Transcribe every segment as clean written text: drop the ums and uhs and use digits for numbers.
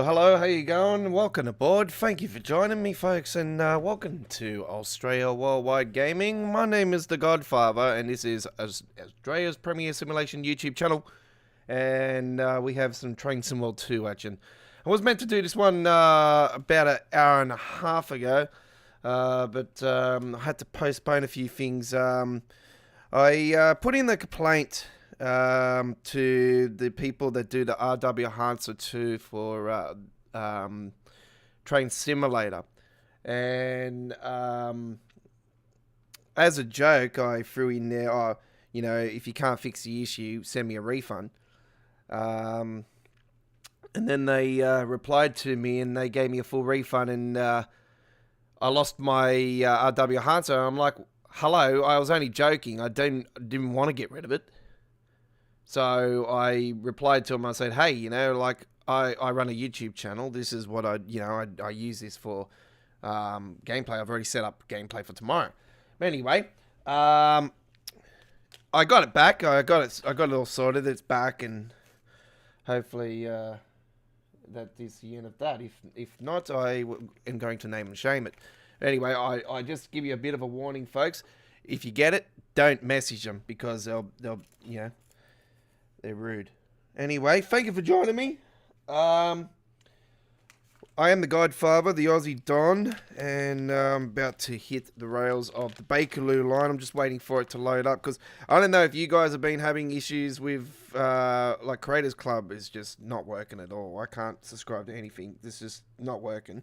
Hello, how you going? Welcome aboard. Thank you for joining me, folks, and welcome to Australia Worldwide Gaming. My name is the Godfather, and this is Australia's premier simulation YouTube channel, and we have some Train Sim World 2 action. I was meant to do this one about an hour and a half ago, but I had to postpone a few things. I put in the complaint to the people that do the RW Hansa 2 for Train Simulator, and as a joke I threw in there, oh, you know, if you can't fix the issue, send me a refund. And then they replied to me and they gave me a full refund, and I lost my RW Hansa. I'm like, hello, I was only joking, I didn't want to get rid of it. So I replied to him. I said, hey, you know, like I run a YouTube channel. This is what I use this for gameplay. I've already set up gameplay for tomorrow. But anyway, I got it back. I got it all sorted. It's back, and hopefully that is the end of that. If not, I am going to name and shame it. Anyway, I just give you a bit of a warning, folks. If you get it, don't message them, because they'll you know, they're rude. Anyway, thank you for joining me. I am the Godfather, the Aussie Don, and I'm about to hit the rails of the Bakerloo line. I'm just waiting for it to load up, because I don't know if you guys have been having issues with, like, Creators Club is just not working at all. I can't subscribe to anything. This is not working.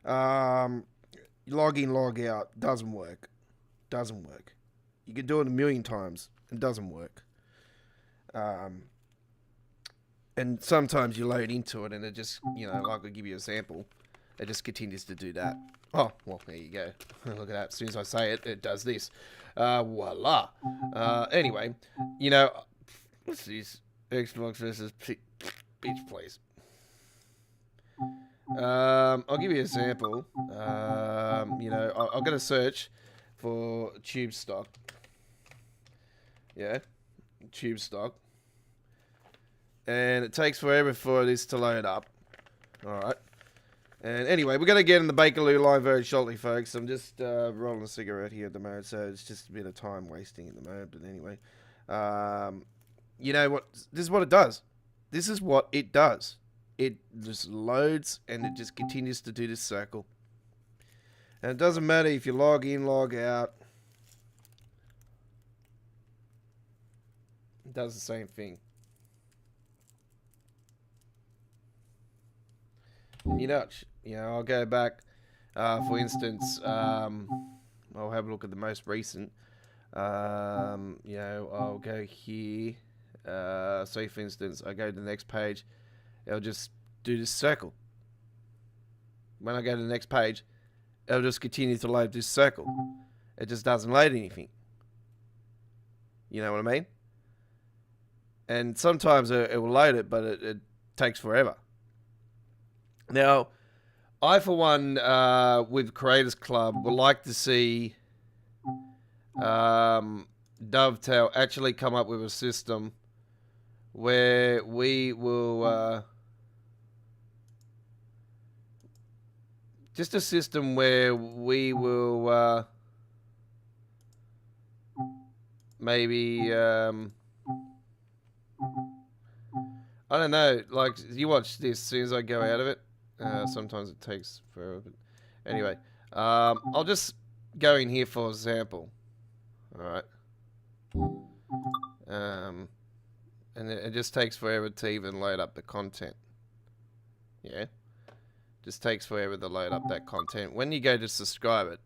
Log in, log out. Doesn't work. Doesn't work. You can do it a million times. It doesn't work. And sometimes you load into it and it just, you know, like I'll give you a sample, it just continues to do that. Oh, well, there you go. Look at that. As soon as I say it, it does this. Voila. Anyway, you know, what's this? Xbox versus bitch, please. I'll give you a sample. You know, I'm going to search for tube stock. Yeah, tube stock. And it takes forever for this to load up. Alright. And anyway, we're going to get in the Bakerloo line very shortly, folks. I'm just rolling a cigarette here at the moment, so it's just a bit of time wasting at the moment. But anyway, you know what? This is what it does. This is what it does. It just loads and it just continues to do this circle. And it doesn't matter if you log in, log out. It does the same thing. You know, I'll go back, for instance, I'll have a look at the most recent, you know, I'll go here, say for instance, I go to the next page, it'll just do this circle. When I go to the next page, it'll just continue to load this circle. It just doesn't load anything. You know what I mean? And sometimes it will load it, but it takes forever. Now, I, for one, with Creators Club, would like to see Dovetail actually come up with a system where we will just a system where we will maybe I don't know, like you watch this as soon as I go out of it. Sometimes it takes forever, but anyway, I'll just go in here for example. All right. And it just takes forever to even load up the content. Yeah. Just takes forever to load up that content. When you go to subscribe it,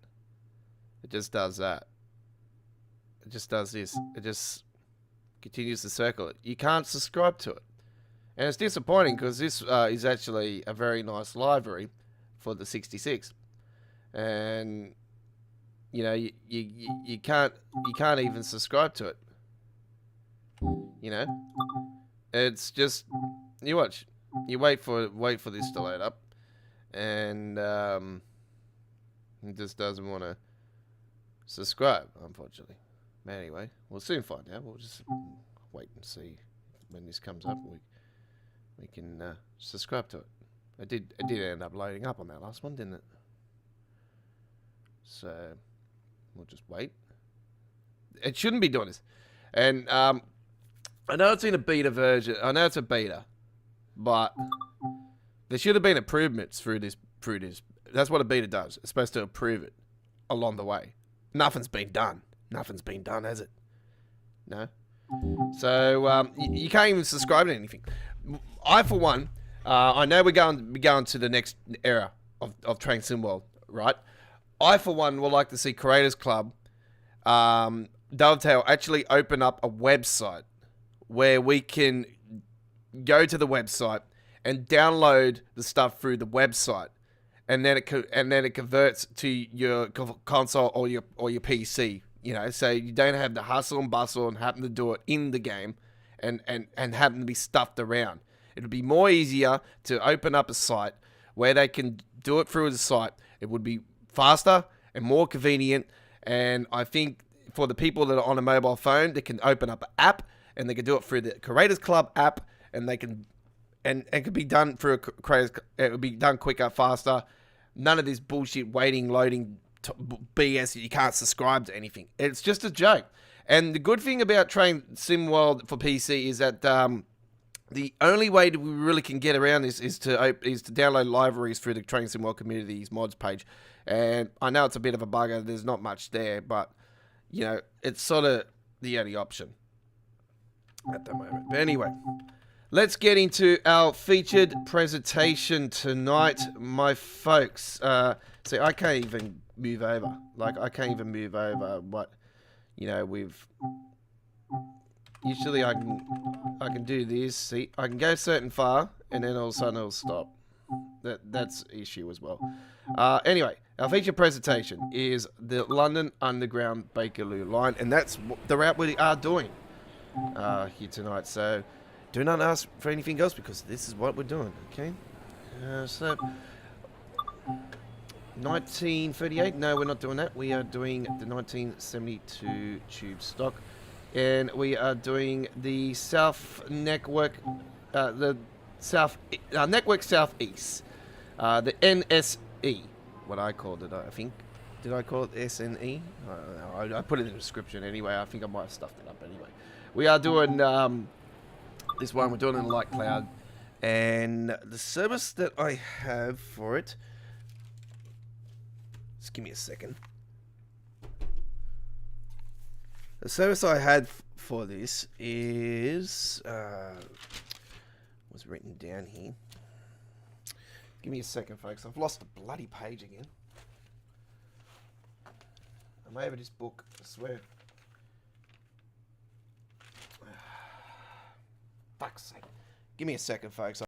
it just does that. It just does this. It just continues to circle it. You can't subscribe to it. And it's disappointing because this is actually a very nice library for the 66. And you know, you can't even subscribe to it. You know? It's just you watch. You wait for this to load up. And it just doesn't want to subscribe, unfortunately. But anyway, we'll soon find out. We'll just wait and see when this comes up. We can subscribe to it. It did end up loading up on that last one, didn't it? So we'll just wait. It shouldn't be doing this. And I know it's in a beta version. I know it's a beta, but there should have been improvements through this. That's what a beta does. It's supposed to improve it along the way. Nothing's been done. Nothing's been done, has it? No. So you can't even subscribe to anything. I, for one, I know we're going to the next era of Train Sim World, right? I, for one, would like to see Creators Club, Dovetail, actually open up a website where we can go to the website and download the stuff through the website, and then it converts to your console or your PC. You know, so you don't have the hustle and bustle and happen to do it in the game, and happen to be stuffed around. It'd be more easier to open up a site where they can do it through the site. It would be faster and more convenient. And I think for the people that are on a mobile phone, they can open up an app and they can do it through the Creators Club app, and they can. And it could be done through a Creators. It would be done quicker, faster. None of this bullshit waiting, loading BS. You can't subscribe to anything. It's just a joke. And the good thing about Train Sim World for PC is that the only way that we really can get around this is to download libraries through the Train Sim World Communities mods page. And I know it's a bit of a bugger. There's not much there, but you know, it's sort of the only option at the moment. But anyway, let's get into our featured presentation tonight, my folks. See, I can't even move over. Like, I can't even move over what, you know, usually I can do this. See, I can go certain far, and then all of a sudden it'll stop. That's an issue as well. Anyway, our featured presentation is the London Underground Bakerloo line, and that's the route we are doing here tonight. So do not ask for anything else, because this is what we're doing, okay? So 1938, no, we're not doing that. We are doing the 1972 tube stock, and we are doing the South Network, Network Southeast, the NSE, what I called it, I think. Did I call it SNE? I don't know. I put it in the description anyway. I think I might have stuffed it up anyway. We are doing this one. We're doing it in Light Cloud, and the service that I have for it. Just give me a second. The service I had for this is was written down here. Give me a second, folks. I've lost the bloody page again. I'm over this book, I swear. Fuck's sake. Give me a second, folks.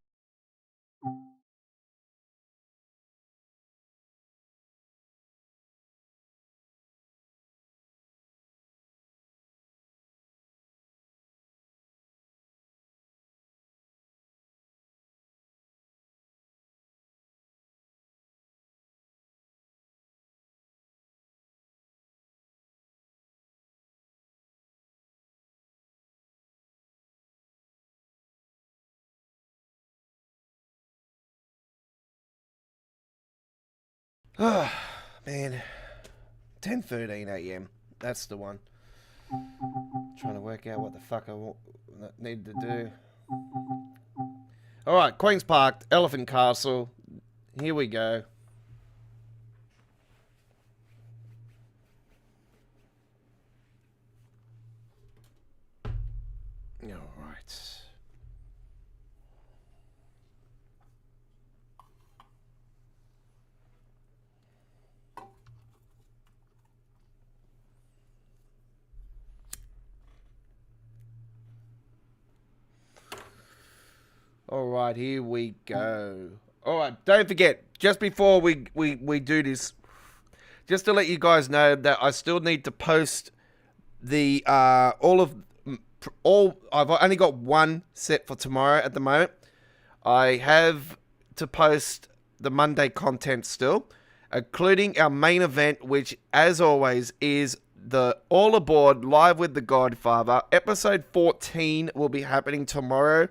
Oh, man. 10:13 a.m. That's the one. Trying to work out what the fuck I need to do. Alright, Queen's Park, Elephant Castle. Here we go. Alright. Alright, here we go. Alright, don't forget, just before we do this, just to let you guys know that I still need to post the, I've only got one set for tomorrow at the moment. I have to post the Monday content still, including our main event, which, as always, is the All Aboard Live with the Godfather. Episode 14 will be happening tomorrow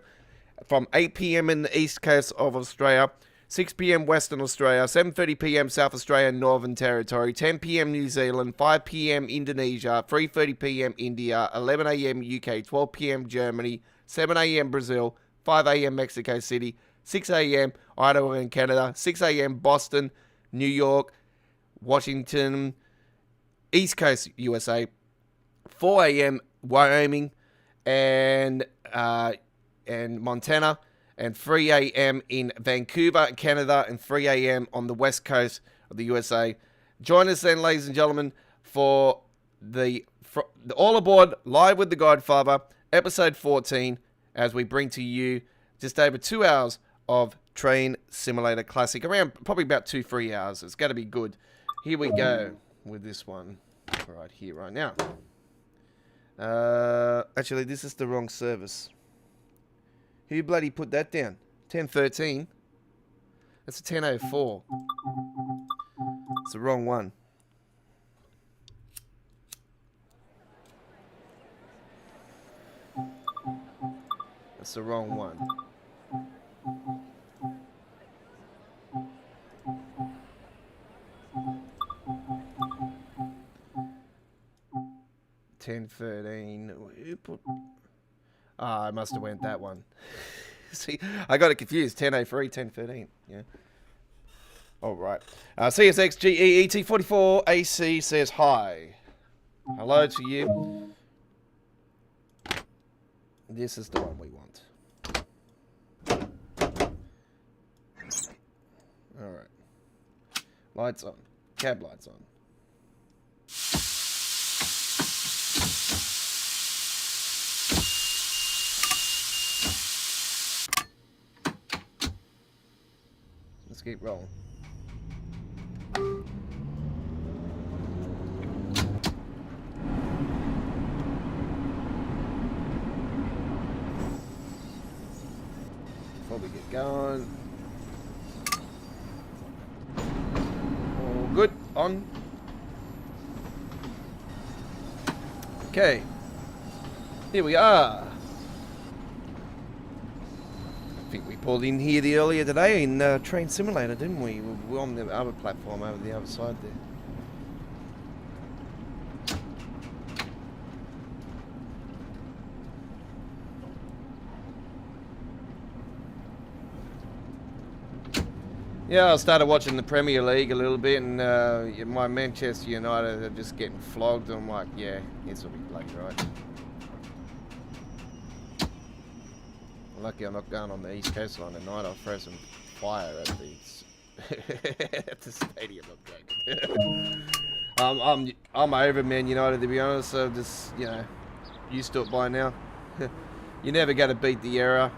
from 8 p.m. in the east coast of Australia, 6 p.m. Western Australia, 7:30 p.m. South Australia, Northern Territory, 10 p.m. New Zealand, 5 p.m. Indonesia, 3:30 p.m. India, 11 a.m. UK, 12 p.m. Germany, 7 a.m. Brazil, 5 a.m. Mexico City, 6 a.m. Idaho and Canada, 6 a.m. Boston, New York, Washington, East Coast USA, 4 a.m. Wyoming, and Montana, and 3 a.m. in Vancouver, Canada, and 3 a.m. on the west coast of the USA. Join us then, ladies and gentlemen, for the All Aboard Live with the Godfather, episode 14, as we bring to you just over 2 hours of Train Simulator Classic. Around probably about 2-3 hours. It's going to be good. Here we go with this one right here, right now. Actually, this is the wrong service. Who bloody put that down? 10:13. That's a 10:04. It's the wrong one. That's the wrong one. Who put... Ah, I must have went that one. See, I got it confused. 10:03, 10:13. Yeah. All right. CSXGEET44AC says hi. Hello to you. This is the one we want. All right. Lights on. Cab lights on. Let's keep rolling. Before we get going. All good. On. Okay. Here we are. I think we pulled in here earlier today in Train Simulator, didn't we? We were on the other platform over the other side there. Yeah, I started watching the Premier League a little bit, and my Manchester United are just getting flogged. I'm like, yeah, this will be bloody right. Lucky I'm not going on the East Coastline tonight. I'll throw some fire at the at the stadium. I'm over Man United, to be honest. So just used to it by now. You're never going to beat the era.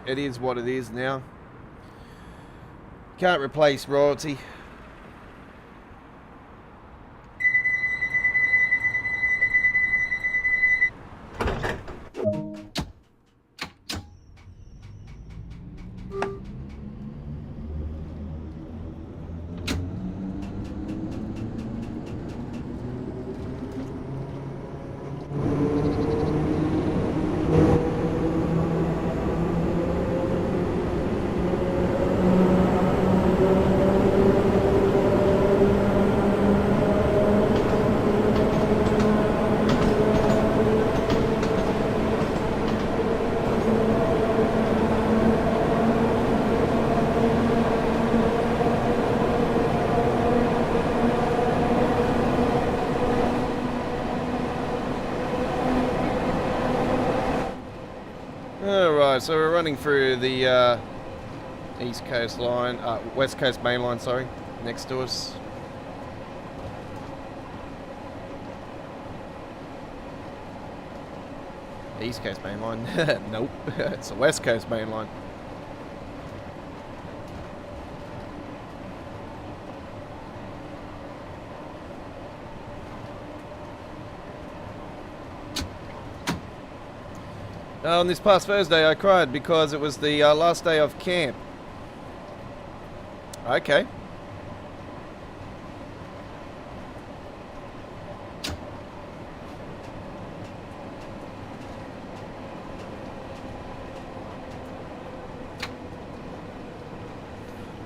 It is what it is now. Can't replace royalty. Alright, so we're running through the East Coast line, West Coast main line, sorry, next to us. East Coast main line? Nope, it's the West Coast main line. On this past Thursday I cried because it was the last day of camp. Okay.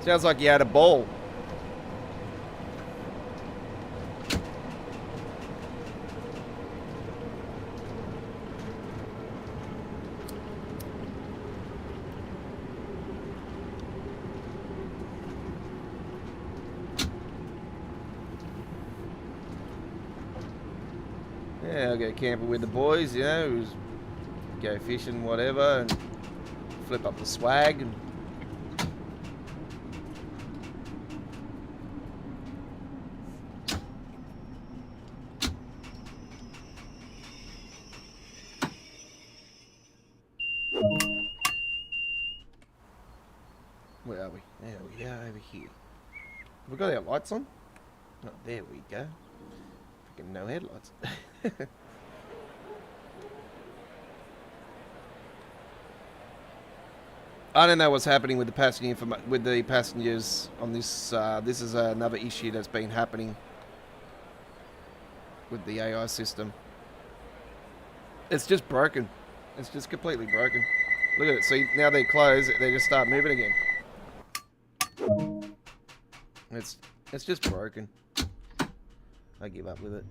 Sounds like you had a ball. Yeah, I'll go camping with the boys, you know, go fishing, whatever, and flip up the swag. And where are we? There we are, over here. Have we got our lights on? Oh, there we go. Freaking no headlights. I don't know what's happening with the passengers on this. This is another issue that's been happening with the AI system. It's just broken. It's just completely broken. Look at it. See, now they close. They just start moving again. It's just broken. I give up with it.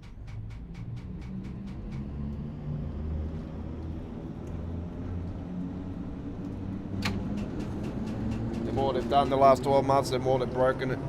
The more they've done the last 12 months, the more they've broken it.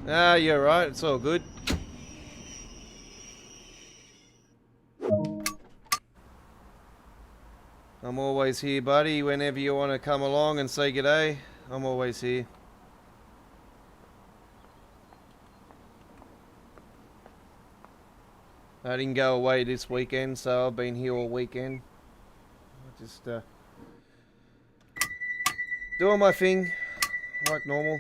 Ah, you're right. It's all good. I'm always here, buddy. Whenever you want to come along and say g'day, I'm always here. I didn't go away this weekend, so I've been here all weekend. Just doing my thing like normal.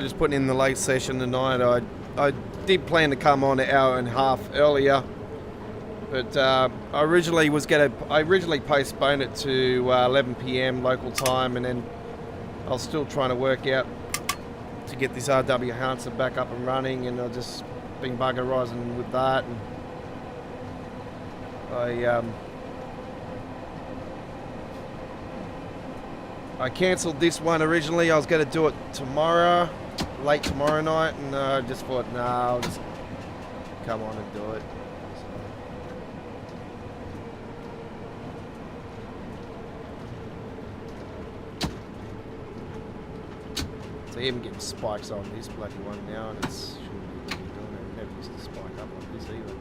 Just putting in the late session tonight. I did plan to come on an hour and a half earlier, but I originally postponed it to 11 PM local time, and then I was still trying to work out to get this RW Hansen back up and running, and I've just been buggerising with that. And I cancelled this one originally. I was going to do it tomorrow, late tomorrow night, and I just thought, nah, I'll just come on and do it. So even getting spikes on this bloody one now, and it's shouldn't be really doing it. Never used to spike up like this either.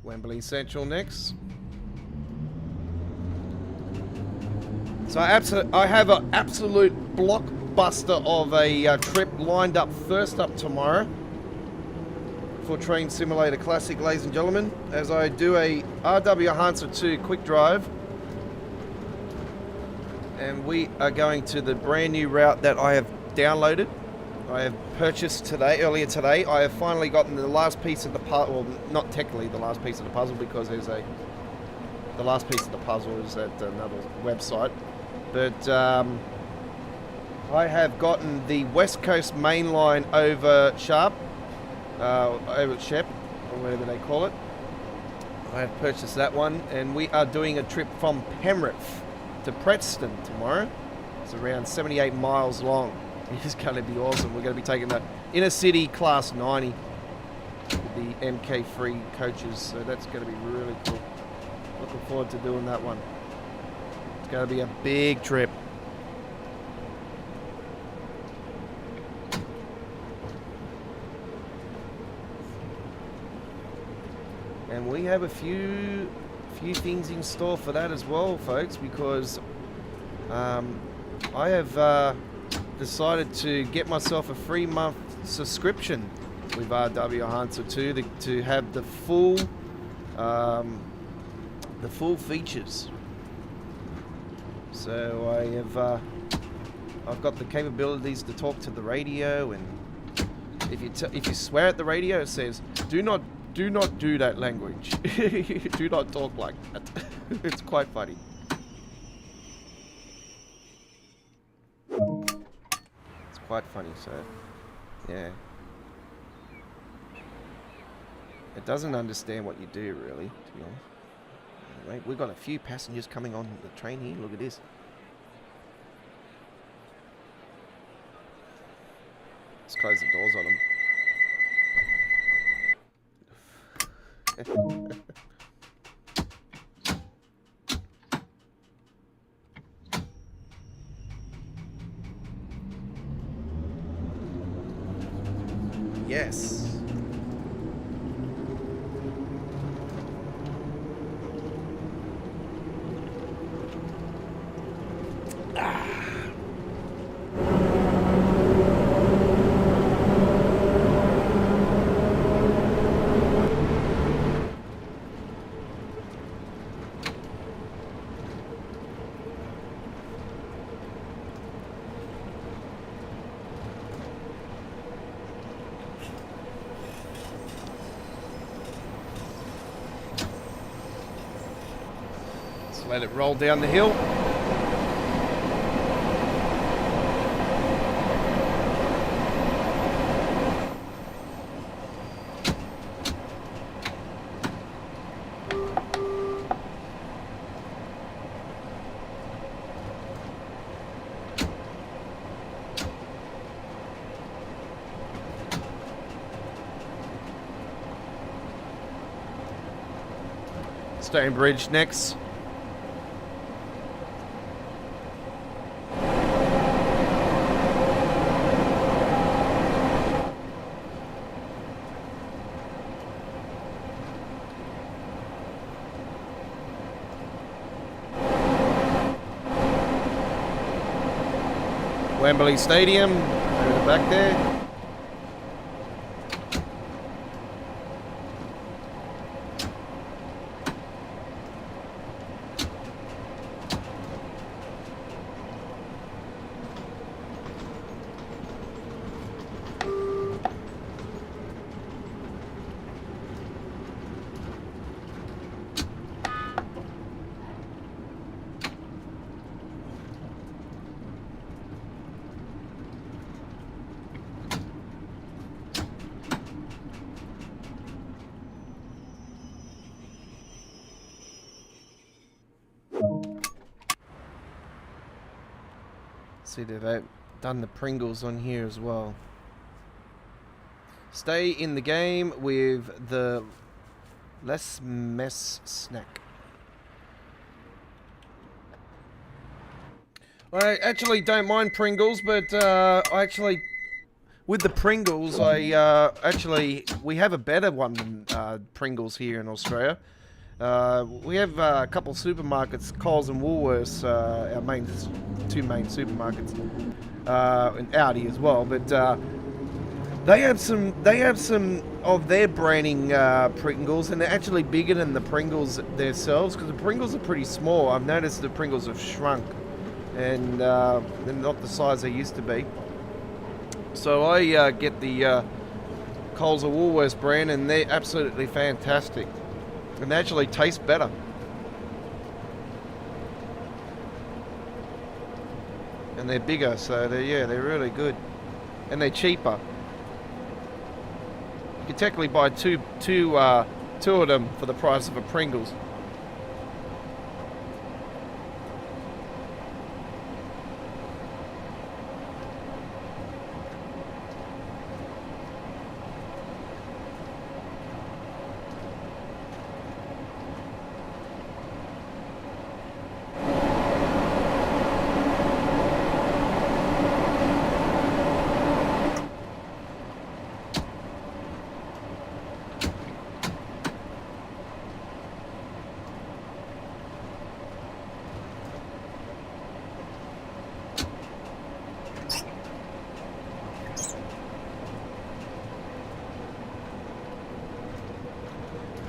Wembley Central next. So I have an absolute blockbuster of a trip lined up first up tomorrow for Train Simulator Classic, ladies and gentlemen, as I do a RW Hansa 2 quick drive, and we are going to the brand new route that I have downloaded. I have purchased earlier today. I have finally gotten the last piece of the puzzle. Well, not technically the last piece of the puzzle, because the last piece of the puzzle is at another website. But I have gotten the West Coast Main Line over Shep, or whatever they call it. I have purchased that one, and we are doing a trip from Penrith to Preston tomorrow. It's around 78 miles long. It's going to be awesome. We're going to be taking the inner city class 90 with the MK3 coaches, so that's going to be really cool. Looking forward to doing that one. It's going to be a big trip. And we have a few things in store for that as well, folks, because I have decided to get myself a free month subscription with RW Hansa 2 to have the full features. So I've got the capabilities to talk to the radio, and if you swear at the radio, it says do not do that language. Do not talk like that. It's quite funny. Quite funny, so yeah, it doesn't understand what you do, really, to be honest. Anyway, we've got a few passengers coming on the train here. Look at this. Let's close the doors on them. Yes. Let it roll down the hill. Stonebridge next. Wembley Stadium, over the back there. See, they've done the Pringles on here as well. Stay in the game with the less mess snack. I actually don't mind Pringles, but with the Pringles, we have a better one than Pringles here in Australia. We have a couple of supermarkets, Coles and Woolworths, our two main supermarkets, and Audi as well. But they have some of their branding Pringles, and they're actually bigger than the Pringles themselves, because the Pringles are pretty small. I've noticed the Pringles have shrunk, and they're not the size they used to be. So I get the Coles or Woolworths brand, and they're absolutely fantastic. And they actually taste better. And they're bigger, so they're really good. And they're cheaper. You can technically buy two of them for the price of a Pringles.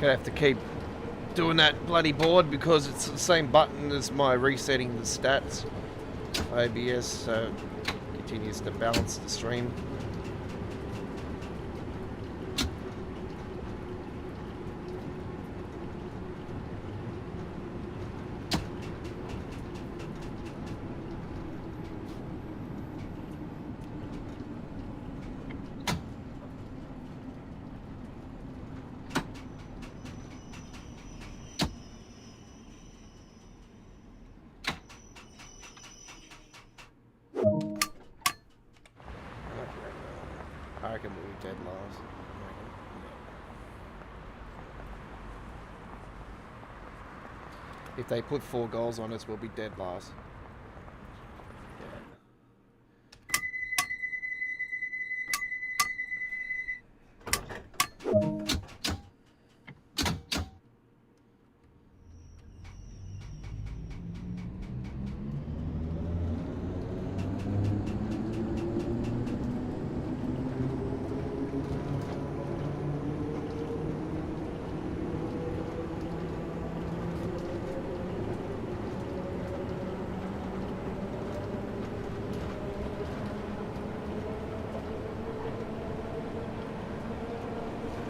Gonna have to keep doing that bloody board because it's the same button as my resetting the stats. OBS, so continues to balance the stream. I reckon we'll be dead last. If they put 4 goals on us, we'll be dead last.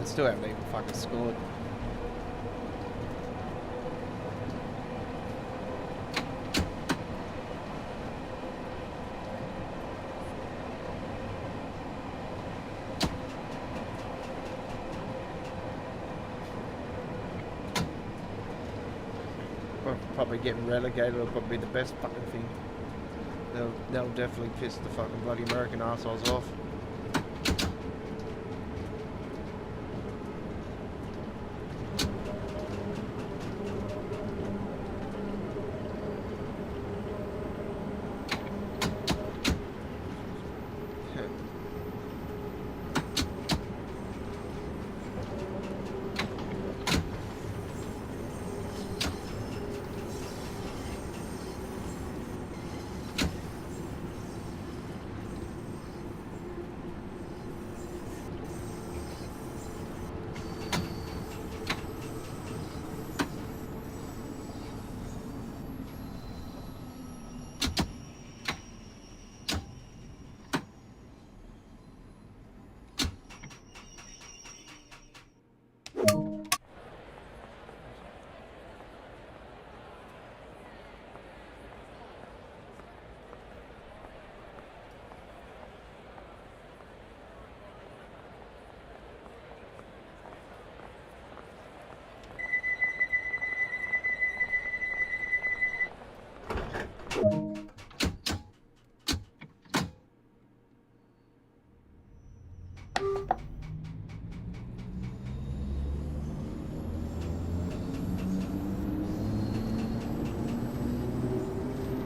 Still haven't even fucking scored. Probably getting relegated will probably be the best fucking thing. They'll definitely piss the fucking bloody American assholes off.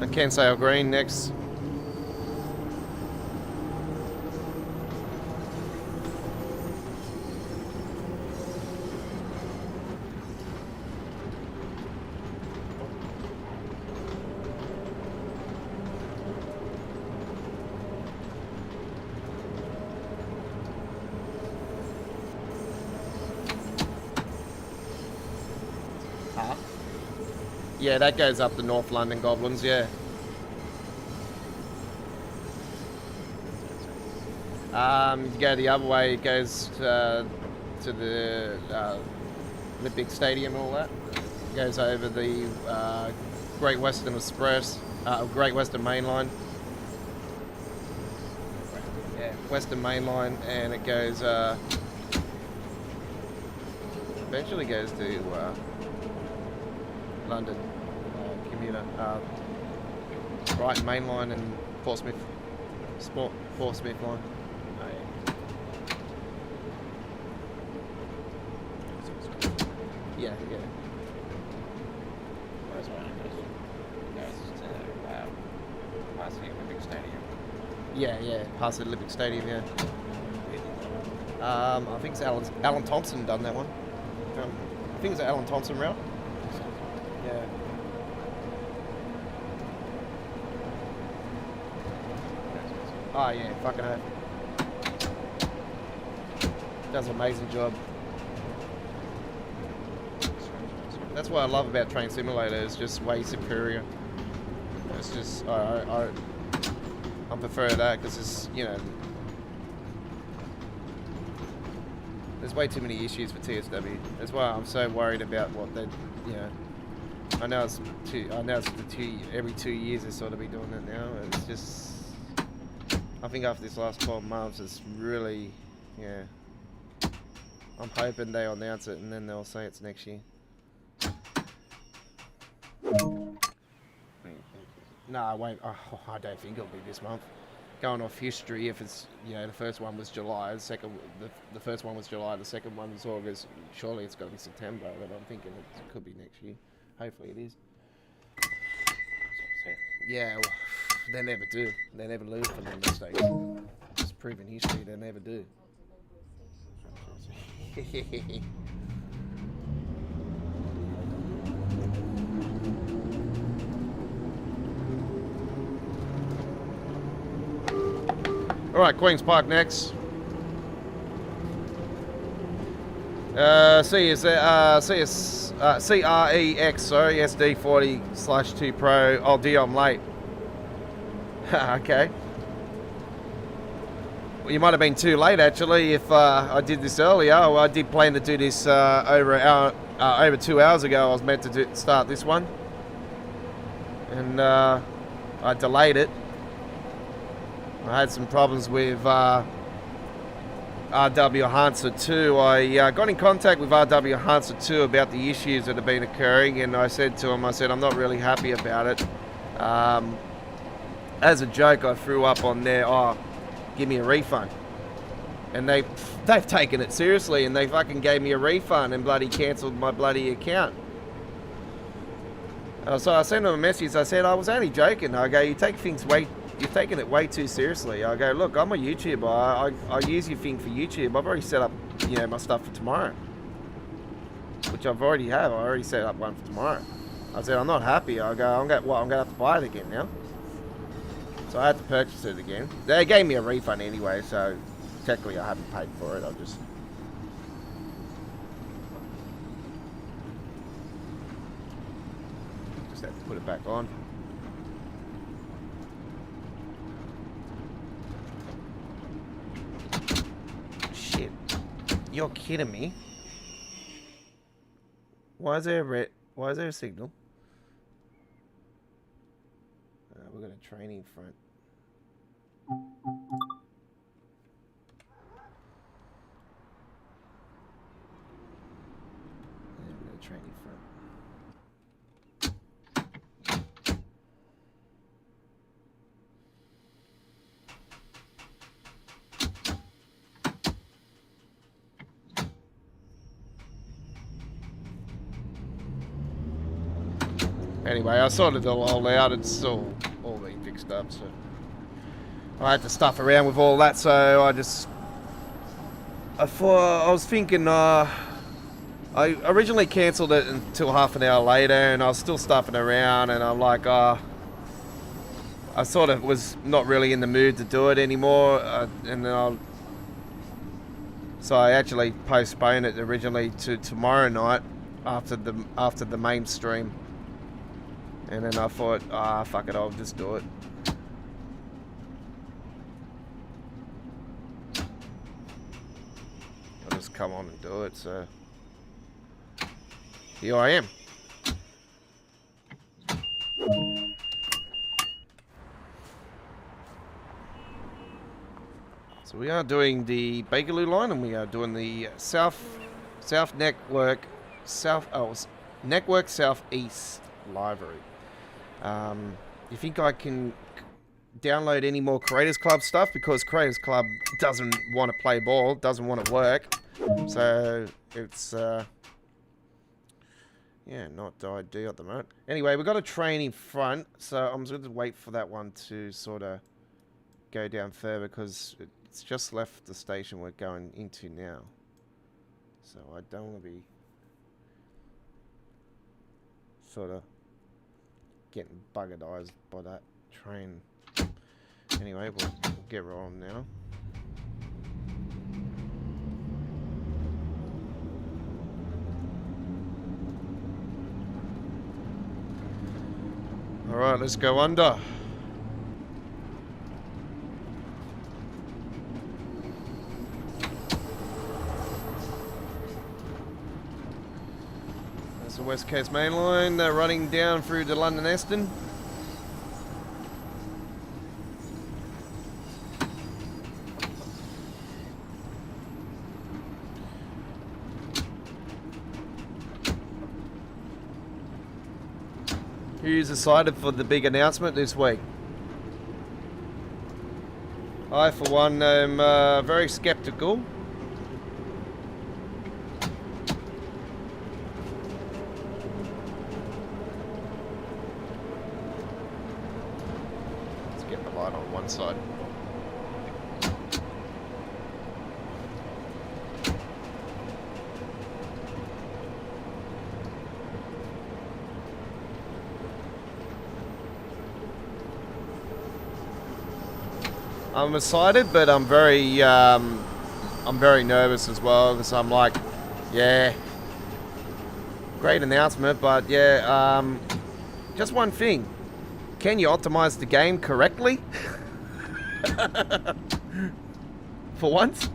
Kensale Green next. Yeah, that goes up the North London Goblins, yeah. You go the other way, it goes to the Olympic Stadium and all that. It goes over the Great Western Express, Great Western Main Line. Yeah, Western Main Line, and it goes, eventually goes to London commuter, Brighton Main Line and Portsmouth line. Yeah, yeah. Where's one goes to past the Olympic Stadium? Yeah, past the Olympic Stadium, yeah. I think it's Alan Thompson done that one. I think it's Alan Thompson route. Yeah. Oh yeah, fucking hell. Does an amazing job. That's what I love about Train Simulator. It's just way superior. It's just I prefer that because it's, you know, there's way too many issues for TSW. That's why I'm so worried about what they, you know. I know it's every 2 years they sort of be doing it now. It's just, I think after this last 12 months, it's really, yeah. I'm hoping they announce it and then they'll say it's next year. No, I won't. Oh, I don't think it'll be this month. Going off history, if it's, you know, the first one was July, the first one was July, the second one was August. Surely it's got to be September, but I'm thinking it could be next year. Hopefully it is. Yeah, well, they never do. They never lose for their mistakes. It's proven history. They never do. All right, Queen's Park next. CREX, sorry, SD40/2 Pro. Oh dear, I'm late. Okay. Well, you might have been too late actually. If I did this earlier, well, I did plan to do this over 2 hours ago. I was meant to start this one, and I delayed it. I had some problems with RW Hansa 2. I got in contact with RW Hansa 2 about the issues that have been occurring, and I said to him, I'm not really happy about it. As a joke, I threw up on there, oh, give me a refund. And they've taken it seriously, and they fucking gave me a refund and bloody cancelled my bloody account. So I sent them a message. I said, I was only joking. I go, you're taking it way too seriously. I go, look, I'm a YouTuber. I use your thing for YouTube. I've already set up, you know, my stuff for tomorrow, which I've already have. I already set up one for tomorrow. I said, I'm not happy. I go, I'm gonna have to buy it again now. So I had to purchase it again. They gave me a refund anyway, so technically I haven't paid for it. I'll just have to put it back on. Shit. You're kidding me. Why is there a signal? We've got a training front. We've got a training front. Anyway, I sorted it all out. It's all been fixed up, so I had to stuff around with all that. So I was thinking. I originally cancelled it until half an hour later, and I was still stuffing around, and I'm like, I sort of was not really in the mood to do it anymore, and then so I actually postponed it originally to tomorrow night after the main stream, and then I thought, fuck it, I'll just do it. I'll just come on and do it. So here I am. So we are doing the Bakerloo line, and we are doing the Network Southeast Library. You think I can download any more Creators Club stuff? Because Creators Club doesn't want to play ball, doesn't want to work. So it's yeah, not ideal at the moment. Anyway, we've got a train in front, so I'm just going to wait for that one to sort of go down further, because it's just left the station we're going into now. So I don't want to be sort of getting buggered eyes by that train. Anyway, we'll get rolling now. Alright, let's go under. That's the West Coast Main Line. They're running down through to London Eston. Who's excited for the big announcement this week? I, for one, am very skeptical. Let's get the light on one side. I'm excited, but I'm very nervous as well, because I'm like, yeah, great announcement, but yeah, just one thing. Can you optimize the game correctly? For once?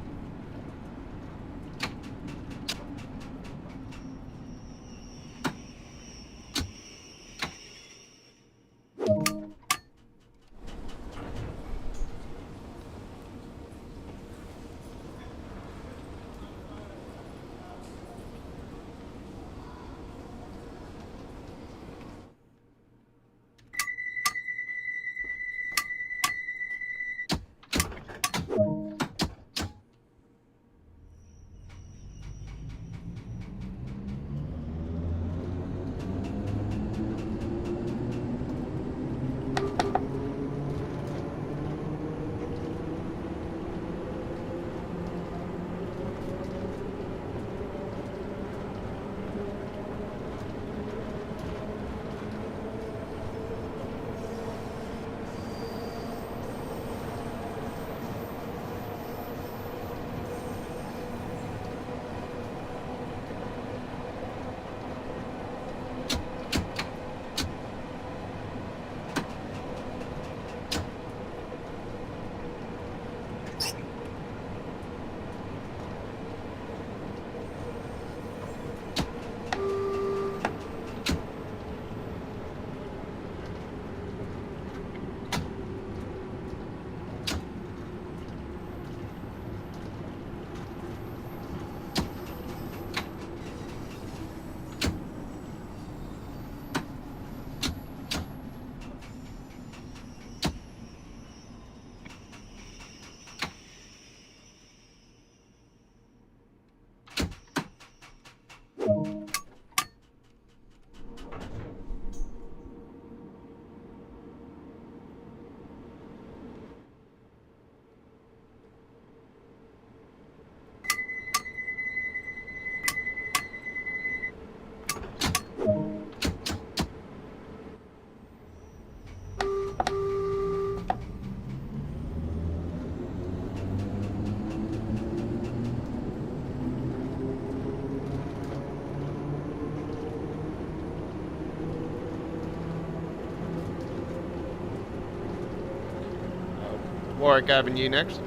Warwick Avenue next.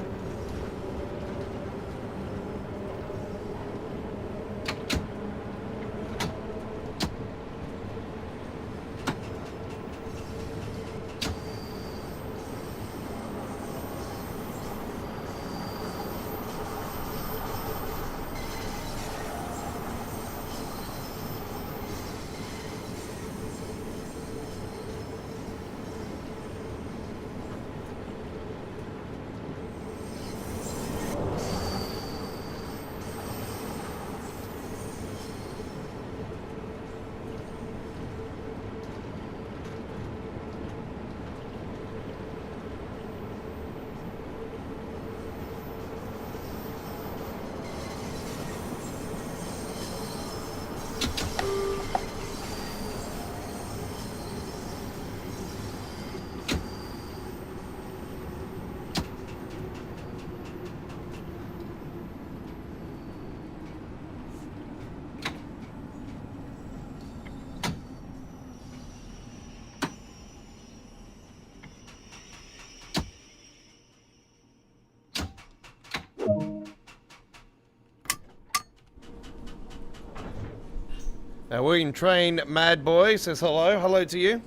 William Train Mad Boy says hello. Hello to you.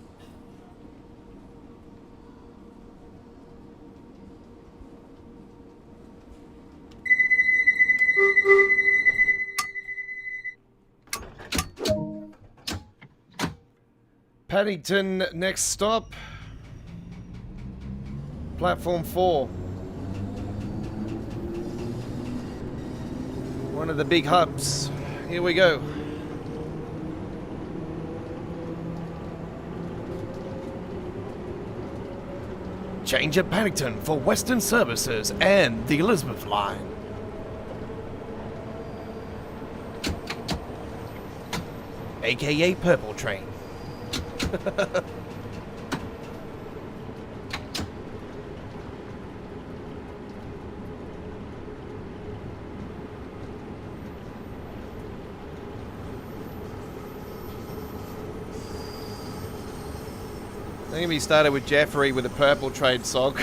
Paddington next stop. Platform 4. One of the big hubs. Here we go. Change at Paddington for Western services and the Elizabeth line. AKA Purple Train. I'm gonna be started with Jeffrey with a purple trade sock.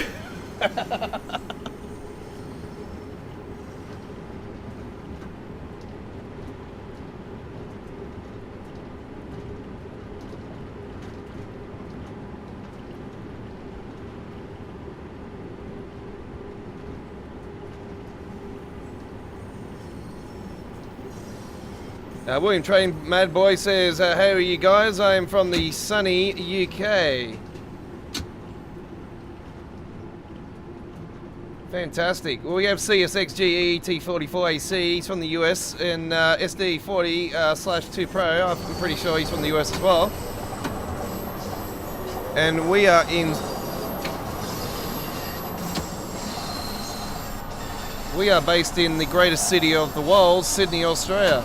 William Train Mad Boy says, how are you guys? I am from the sunny UK. Fantastic. Well, we have CSXG EET44AC. He's from the US, and SD40/2 Pro. I'm pretty sure he's from the US as well. And we are based in the greatest city of the world, Sydney, Australia.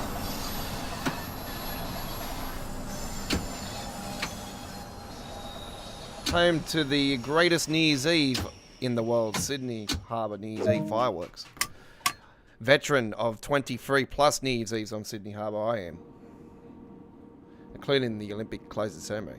Home to the greatest New Year's Eve in the world, Sydney Harbour New Year's Eve fireworks. Veteran of 23 plus New Year's Eves on Sydney Harbour, I am. Including the Olympic closing ceremony.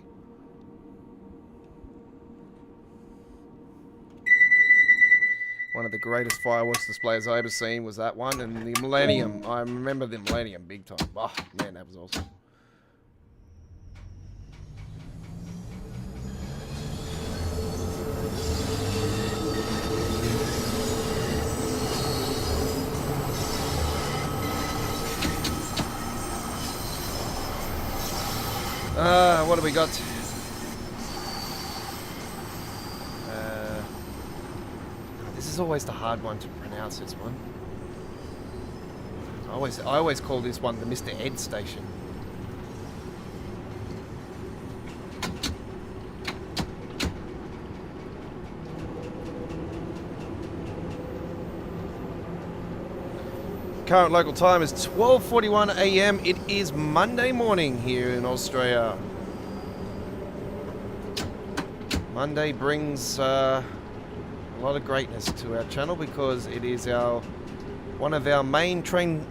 One of the greatest fireworks displays I ever seen was that one, and the Millennium. I remember the Millennium big time. Oh man, that was awesome. What do we got? This is always the hard one to pronounce, this one. I always call this one the Mr. Ed station. Current local time is 12:41 a.m. It is Monday morning here in Australia. Monday brings a lot of greatness to our channel because it is one of our main train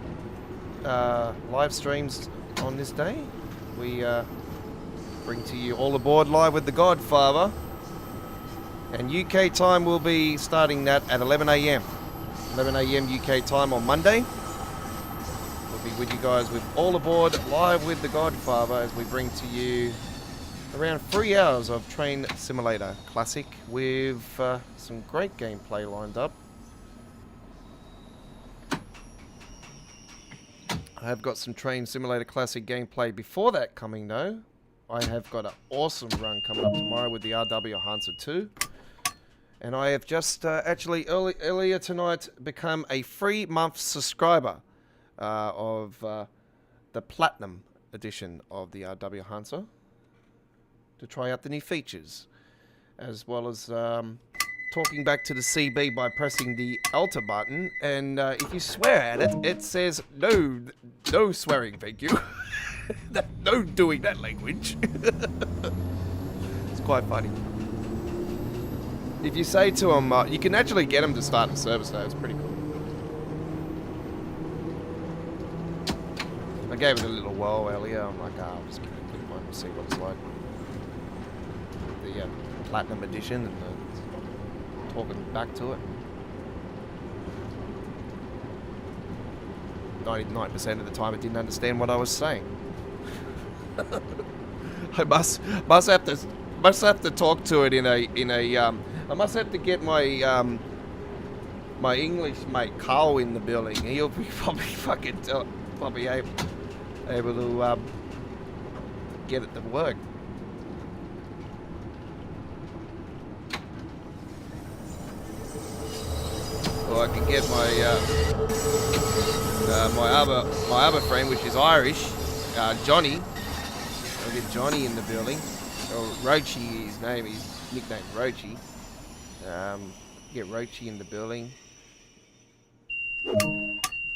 live streams on this day. We bring to you All Aboard live with the Godfather. And UK time will be starting that at 11 a.m. 11 a.m. UK time on Monday. We'll be with you guys with All Aboard, live with the Godfather, as we bring to you around 3 hours of Train Simulator Classic with some great gameplay lined up. I have got some Train Simulator Classic gameplay before that coming though. I have got an awesome run coming up tomorrow with the RW Hansa 2. And I have just actually earlier tonight become a 3-month subscriber of the Platinum edition of the RW Hansa to try out the new features, as well as talking back to the CB by pressing the Alter button. And if you swear at it, it says no swearing, thank you. No doing that language. It's quite funny. If you say to them, you can actually get them to start the service though, it's pretty cool. I gave it a little whirl earlier, I'm like, I'll just give it a quick one and see what it's like. The Platinum Edition and talking back to it. 99% of the time it didn't understand what I was saying. I must have to talk to it in a I must have to get my my English mate Carl in the building. He'll be probably able to get it to work. Or I can get my other friend, which is Irish, Johnny. I'll get Johnny in the building. Or Rochi, his name, his nickname Rochi. Get Rochi in the building.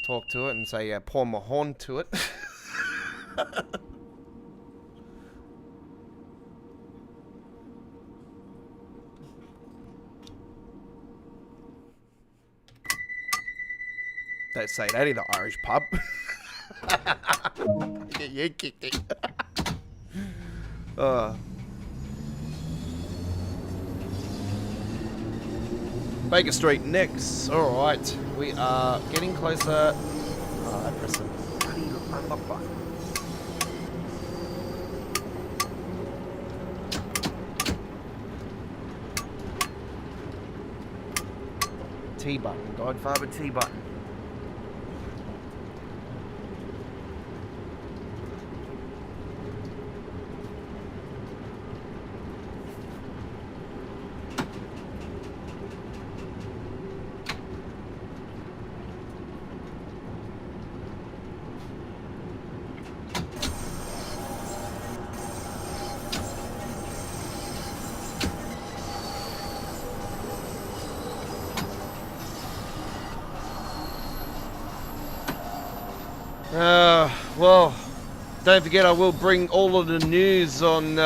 Talk to it and say, pour my horn to it. Don't say that in the Irish pub. You kicked it. Baker Street next. Alright, we are getting closer. I press the bloody unlock button. T button, Godfather T button. Well, don't forget I will bring all of the news on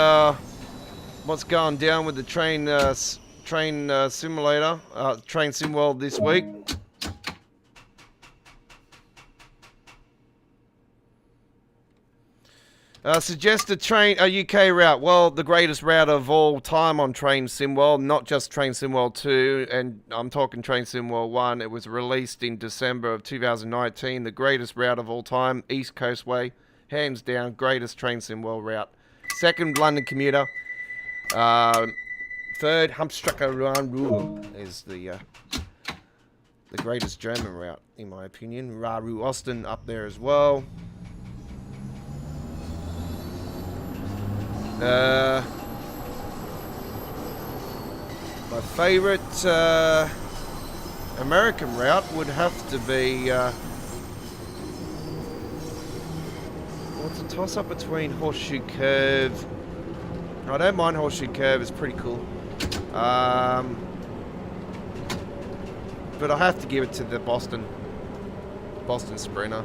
what's going down with the train simulator, Train Simworld this week. Suggest a UK route. Well, the greatest route of all time on Train Simworld, not just Train Simworld 2, and I'm talking Train Simworld 1. It was released in December of 2019. The greatest route of all time, East Coast Way, hands down, greatest Train Simworld route. Second, London Commuter. Third, Hampstracker Ruhr is the greatest German route, in my opinion. Raru Osten up there as well. My favourite American route would have to be what's a toss-up between Horseshoe Curve. I don't mind Horseshoe Curve, it's pretty cool. But I have to give it to the Boston Sprinter.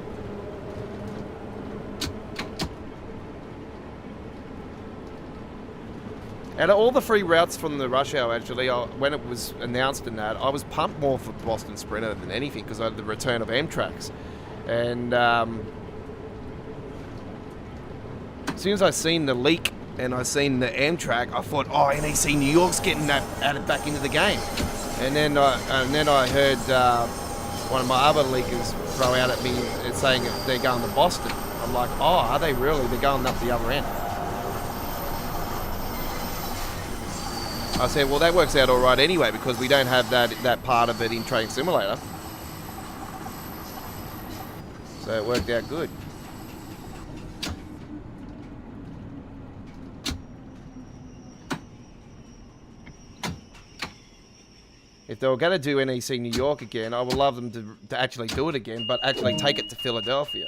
Out of all the free routes from the rush hour, actually, when it was announced in that, I was pumped more for Boston Sprinter than anything because I had the return of Amtrak's. And as soon as I seen the leak and I seen the Amtrak, I thought, oh, NEC New York's getting that added back into the game. And then I heard one of my other leakers throw out at me and saying they're going to Boston. I'm like, oh, are they really? They're going up the other end. I said, well, that works out all right anyway because we don't have that part of it in Train Simulator. So it worked out good. If they were going to do NEC New York again, I would love them to actually do it again, but actually take it to Philadelphia.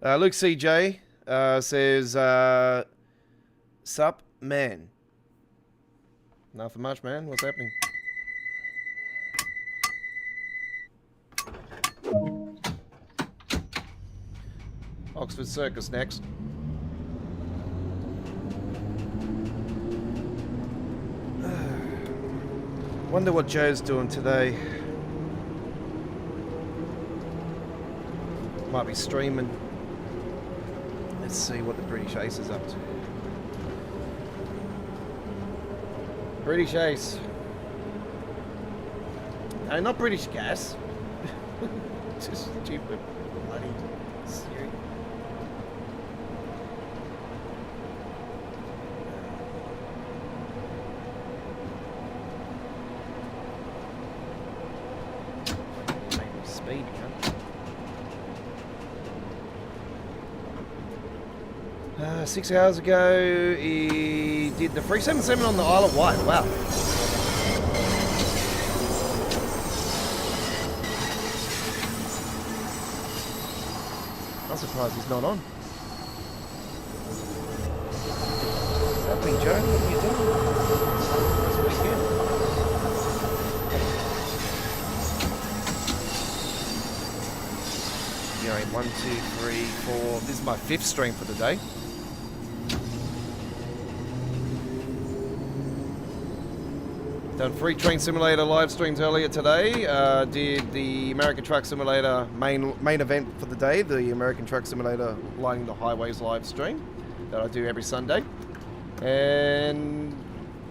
Luke CJ says, sup, man. Nothing much, man. What's happening? Oxford Circus next. Wonder what Joe's doing today. Might be streaming. Let's see what the British Ace is up to. British Ace. No, not British Gas. Just stupid bloody Siri. Make me speedy, huh? 6 hours ago, he did the 377 on the Isle of Wight. Wow. I'm surprised he's not on. What's happening, Joe? What are you doing this weekend? You know, 1, 2, 3, 4. This is my 5th stream for the day. Done 3 Train Simulator live streams earlier today. Did the American Truck Simulator main event for the day, the American Truck Simulator Lighting the Highways live stream that I do every Sunday. And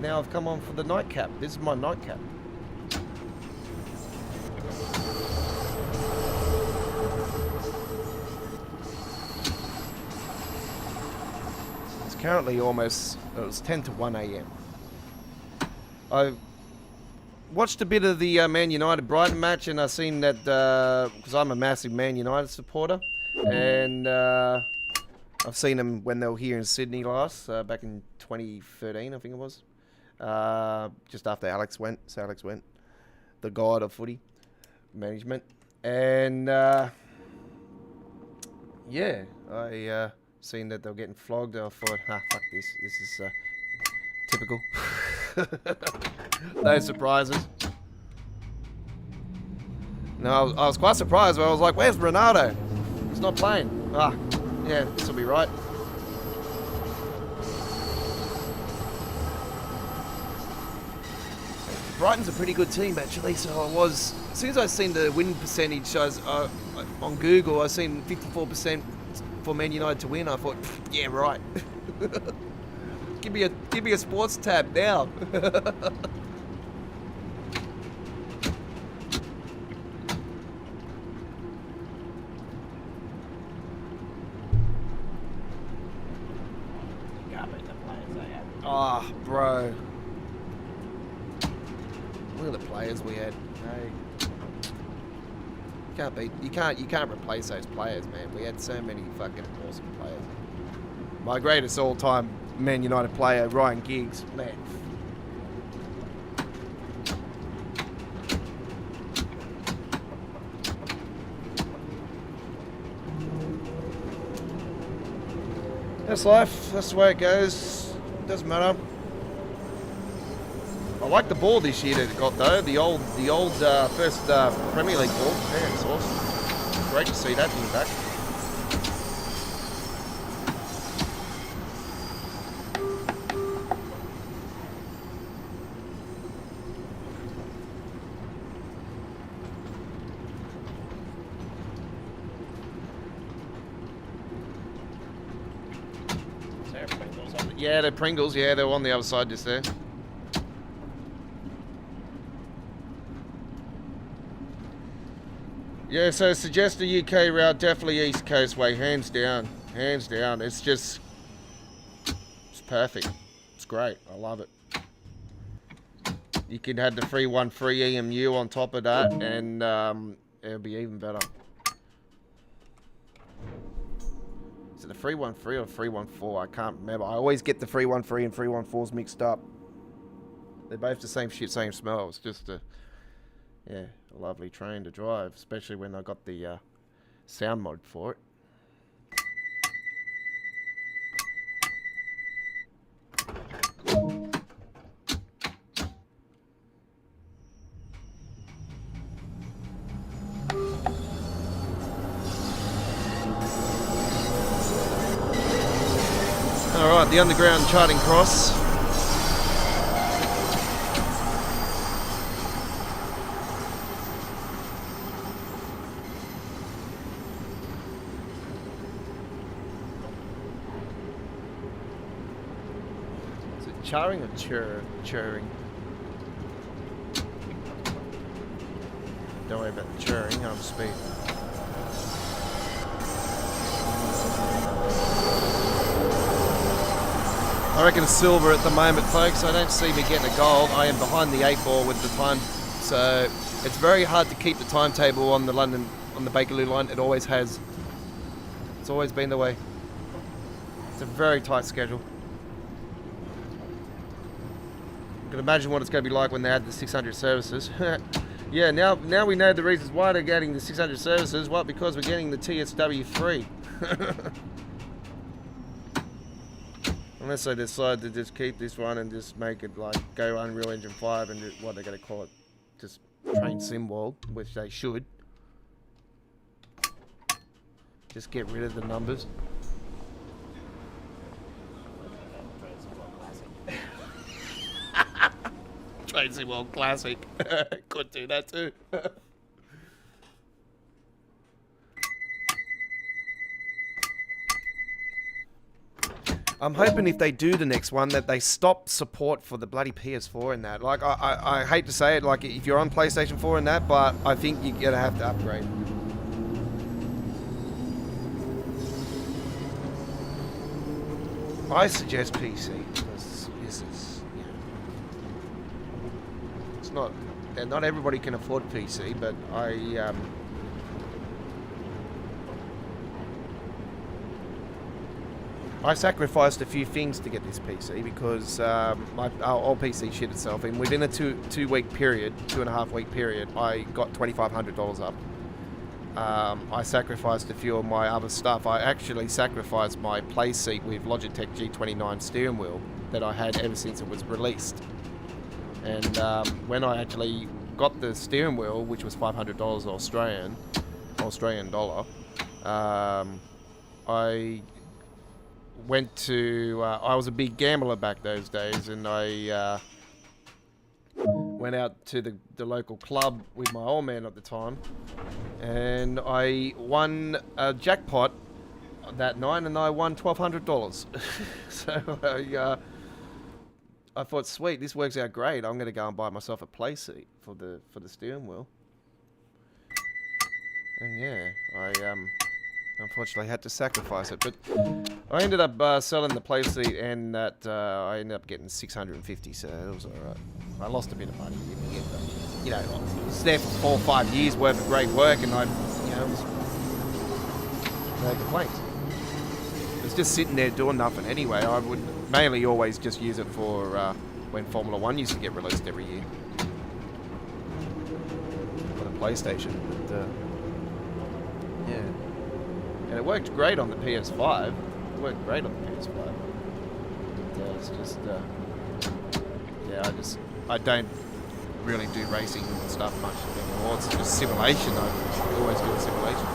now I've come on for the nightcap. This is my nightcap. It's currently it's 10 to 1 a.m. I watched a bit of the Man United Brighton match, and I've seen that because I'm a massive Man United supporter, and I've seen them when they were here in Sydney last, back in 2013, I think it was, just after Alex went. So Alex went, the god of footy management, and yeah, I seen that they were getting flogged. I thought, fuck this. This is typical. No surprises. No, I was quite surprised. I was like, where's Ronaldo? He's not playing. Yeah, this will be right. Brighton's a pretty good team, actually. So I was, as soon as I seen the win percentage on Google, I seen 54% for Man United to win. I thought, yeah, right. Give me a sports tab now. Oh, bro. Look at the players we had. Hey. You can't replace those players, man. We had so many fucking awesome players. My greatest all-time Man United player, Ryan Giggs, man. That's life. That's the way it goes. Doesn't matter. I like the ball this year that it got though. The old first Premier League ball. Man, it's awesome. Great to see that thing back. Yeah, they're Pringles. Yeah, they're on the other side just there. Yeah, so suggest a UK route, definitely East Coast way, hands down. Hands down. It's just... It's perfect. It's great. I love it. You could have the 313 EMU on top of that, and it'll be even better. Is it the 313 or 314? I can't remember. I always get the 313 and 314s mixed up. They're both the same shit, same smell. It's just a lovely train to drive, especially when I got the sound mod for it. Alright, the underground charting cross. Is it charring or churring? Don't worry about the churring, I'm speed. I reckon silver at the moment, folks. I don't see me getting a gold. I am behind the 8 ball with the time, so it's very hard to keep the timetable on the Bakerloo line. It always has. It's always been the way. It's a very tight schedule. You can imagine what it's going to be like when they add the 600 services. Yeah, now we know the reasons why they're getting the 600 services. What? Because we're getting the TSW3. Unless they decide to just keep this one and just make it like go Unreal Engine 5 and what they're going to call it, just train sim world, which they should. Just get rid of the numbers. Train sim world classic. Could do that too. I'm hoping if they do the next one that they stop support for the bloody PS4 and that. Like, I hate to say it, like, if you're on PlayStation 4 and that, but I think you're going to have to upgrade. I suggest PC, because this is, you know, it's not everybody can afford PC, but I sacrificed a few things to get this PC because our old PC shit itself, and within a 2-week period, 2.5 week period, I got $2,500 up. I sacrificed a few of my other stuff. I actually sacrificed my play seat with Logitech G29 steering wheel that I had ever since it was released. And when I actually got the steering wheel, which was $500 Australian dollar, I went to, I was a big gambler back those days, and I went out to the local club with my old man at the time, and I won a jackpot that night, and I won $1,200. So I thought, sweet, this works out great. I'm going to go and buy myself a play seat for the steering wheel. And yeah, I unfortunately had to sacrifice it, but I ended up selling the play seat, and that I ended up getting 650, so it was alright. I lost a bit of money, didn't get that. You know, it was there for 4 or 5 years worth of great work, and I, you know, no complaints. It was just sitting there doing nothing anyway. I would mainly always just use it for when Formula 1 used to get released every year for the PlayStation, but yeah. And it worked great on the PS5. It worked great on the PS5. But, it's just, yeah, I don't really do racing and stuff much anymore. It's just simulation. I always do a simulation.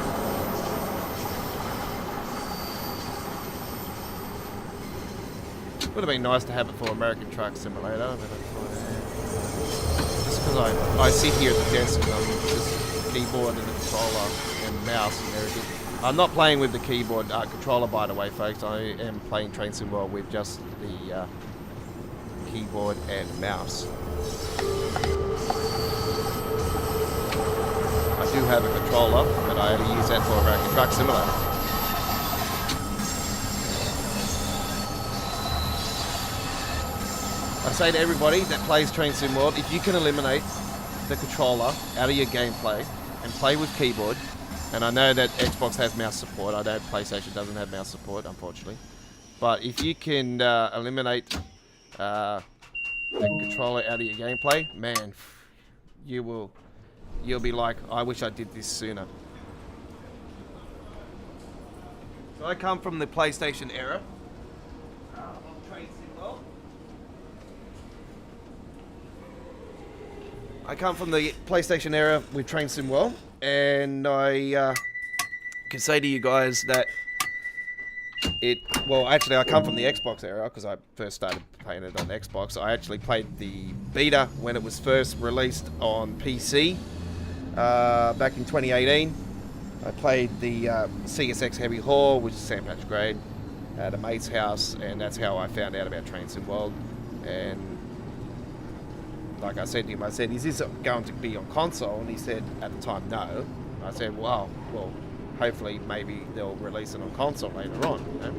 Would have been nice to have it for American Truck Simulator, but just because I sit here at the desk and I'm just keyboard and a controller and mouse and everything. I'm not playing with the keyboard controller, by the way, folks. I am playing Train Sim World with just the keyboard and mouse. I do have a controller, but I only use that for Truck Simulator. I say to everybody that plays Train Sim World, if you can eliminate the controller out of your gameplay and play with keyboard, and I know that Xbox has mouse support, I know PlayStation doesn't have mouse support, unfortunately, but if you can eliminate the controller out of your gameplay, man, you'll be like, I wish I did this sooner. So I come from the PlayStation era. I come from the PlayStation era with Train Sim World, and I can say to you guys that well, actually I come from the Xbox era because I first started playing it on Xbox. I actually played the beta when it was first released on PC back in 2018. I played the CSX Heavy Haul, which is sandwich grade, at a mate's house, and that's how I found out about Train Sim World. And like I said to him, I said, is this going to be on console? And he said at the time, no. I said, well, hopefully maybe they'll release it on console later on. You know?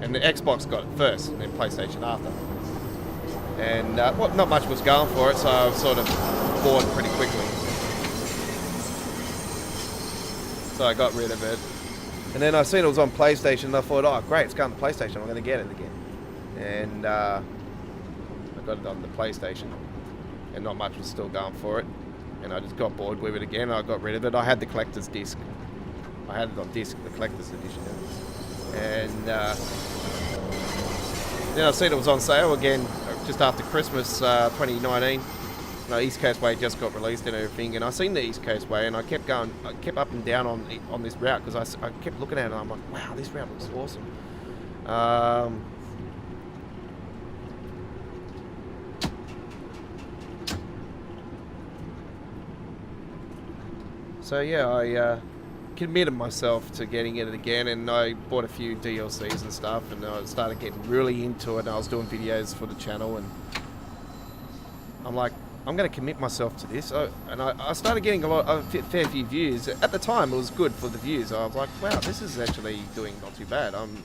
And the Xbox got it first, and then PlayStation after. And not much was going for it, so I was sort of bored pretty quickly. So I got rid of it. And then I seen it was on PlayStation, and I thought, oh great, it's going to PlayStation, I'm going to get it again. And I got it on the PlayStation, and not much was still going for it. And I just got bored with it again, I got rid of it. I had the collector's disc. I had it on disc, the collector's edition. And then I seen it was on sale again just after Christmas 2019. East Coast Way just got released and everything, and I seen the East Coast Way, and I kept up and down on this route because I kept looking at it and I'm like, wow, this route looks awesome. So yeah, I committed myself to getting it again, and I bought a few DLCs and stuff, and I started getting really into it, and I was doing videos for the channel, and I'm like, I'm going to commit myself to this. And I started getting a fair few views. At the time, it was good for the views. I was like, wow, this is actually doing not too bad. I'm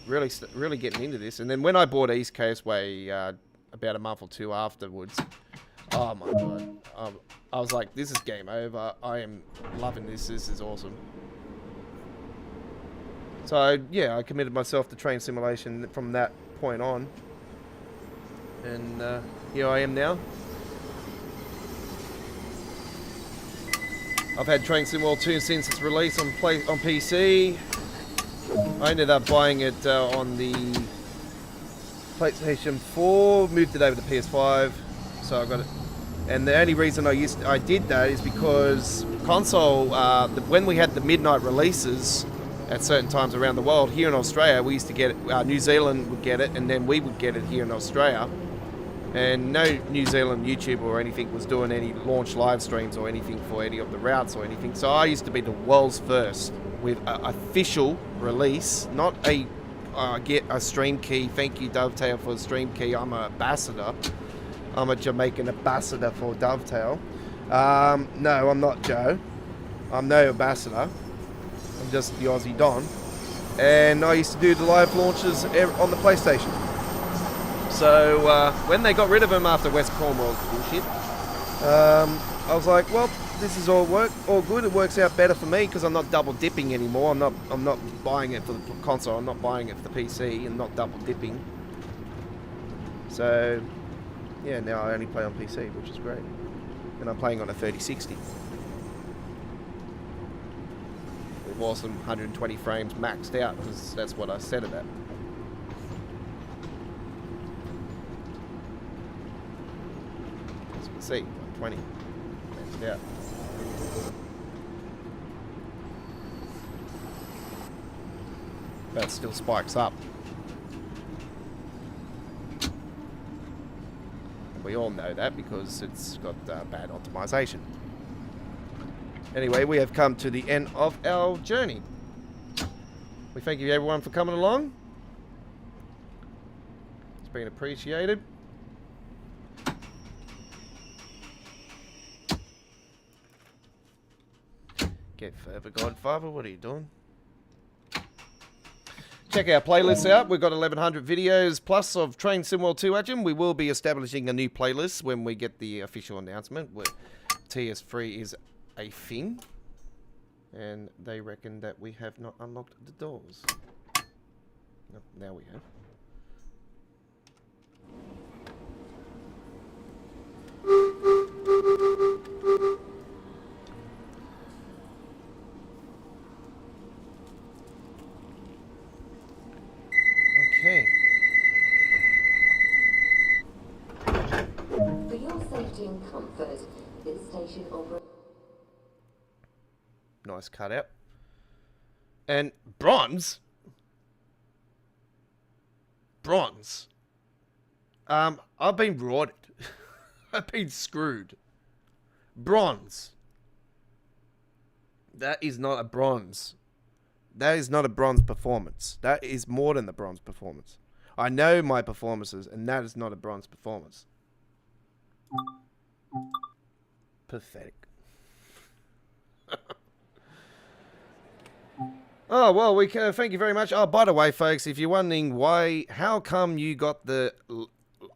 really getting into this. And then when I bought East Coast Way about a month or two afterwards, oh my God. I was like, this is game over. I am loving this. This is awesome. So, yeah, I committed myself to train simulation from that point on. And here I am now. I've had Train Sim World 2 since its release on PC. I ended up buying it on the PlayStation 4, moved it over to PS5, so I got it. And the only reason I did that is because console, when we had the midnight releases at certain times around the world, here in Australia, we used to get it, New Zealand would get it, and then we would get it here in Australia. And no New Zealand YouTuber or anything was doing any launch live streams or anything for any of the routes or anything. So I used to be the world's first with an official release, not get a stream key. Thank you, Dovetail, for the stream key. I'm an ambassador. I'm a Jamaican ambassador for Dovetail. No, I'm not Joe. I'm no ambassador. I'm just the Aussie Don. And I used to do the live launches on the PlayStation. So when they got rid of him after West Cornwall's bullshit, I was like, well, this is all good. It works out better for me because I'm not double dipping anymore. I'm not buying it for the console. I'm not buying it for the PC and not double dipping. So yeah, now I only play on PC, which is great, and I'm playing on a 3060 with awesome 120 frames maxed out because that's what I set it at. See, 120. Yeah. That still spikes up. We all know that because it's got bad optimization. Anyway, we have come to the end of our journey. We thank you everyone for coming along. It's been appreciated. Get further, Godfather. What are you doing? Check our playlists out. We've got 1,100 videos plus of Train Sim World 2 action. We will be establishing a new playlist when we get the official announcement where TS3 is a thing. And they reckon that we have not unlocked the doors. No, now we have. Okay. For your safety and comfort, this station operates. Nice cutout. And bronze? Bronze? I've been rorted. I've been screwed. Bronze. That is not a bronze. That is not a bronze performance. That is more than the bronze performance. I know my performances, and that is not a bronze performance. Pathetic. Oh, well, we can, thank you very much. Oh, by the way, folks, if you're wondering how come you got the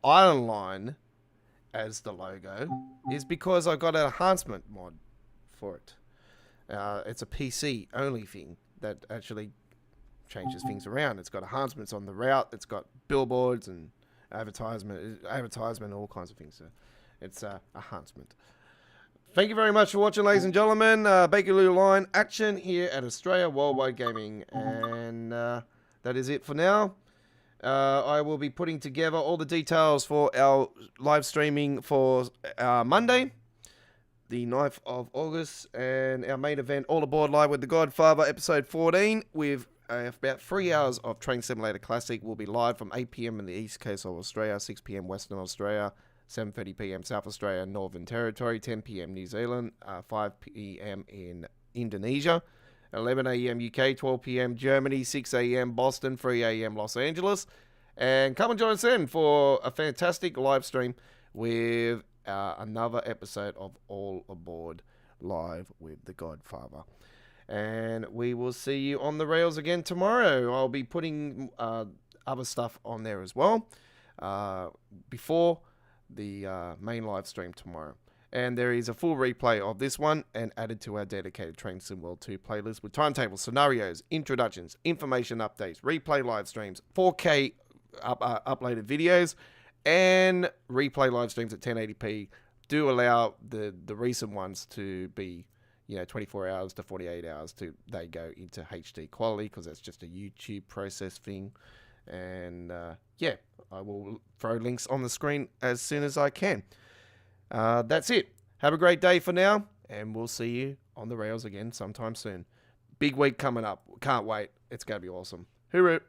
Iron Line as the logo, is because I got an enhancement mod for it. It's a PC only thing that actually changes things around. It's got enhancements on the route. It's got billboards and advertisement, all kinds of things. So it's enhancement. Thank you very much for watching, ladies and gentlemen. Bakerloo line action here at Australia Worldwide Gaming. And that is it for now. I will be putting together all the details for our live streaming for Monday, the 9th of August. And our main event, All Aboard Live with the Godfather, episode 14, with about 3 hours of Train Simulator Classic. Will be live from 8 p.m. in the east coast of Australia, 6 p.m. Western Australia, 7:30 p.m. South Australia, Northern Territory, 10 p.m. New Zealand, 5 p.m. in Indonesia, 11 a.m. UK, 12 p.m. Germany, 6 a.m. Boston, 3 a.m. Los Angeles. And come and join us in for a fantastic live stream with another episode of All Aboard Live with the Godfather. And we will see you on the rails again tomorrow. I'll be putting other stuff on there as well before the main live stream tomorrow. And there is a full replay of this one and added to our dedicated Train Sim World 2 playlist with timetables, scenarios, introductions, information updates, replay live streams, 4K uploaded videos, and replay live streams at 1080p. Do allow the recent ones to be 24 hours to 48 hours they go into HD quality, because that's just a YouTube process thing. And yeah, I will throw links on the screen as soon as I can. That's it. Have a great day for now, and we'll see you on the rails again sometime soon. Big week coming up. Can't wait. It's going to be awesome. Hooroo.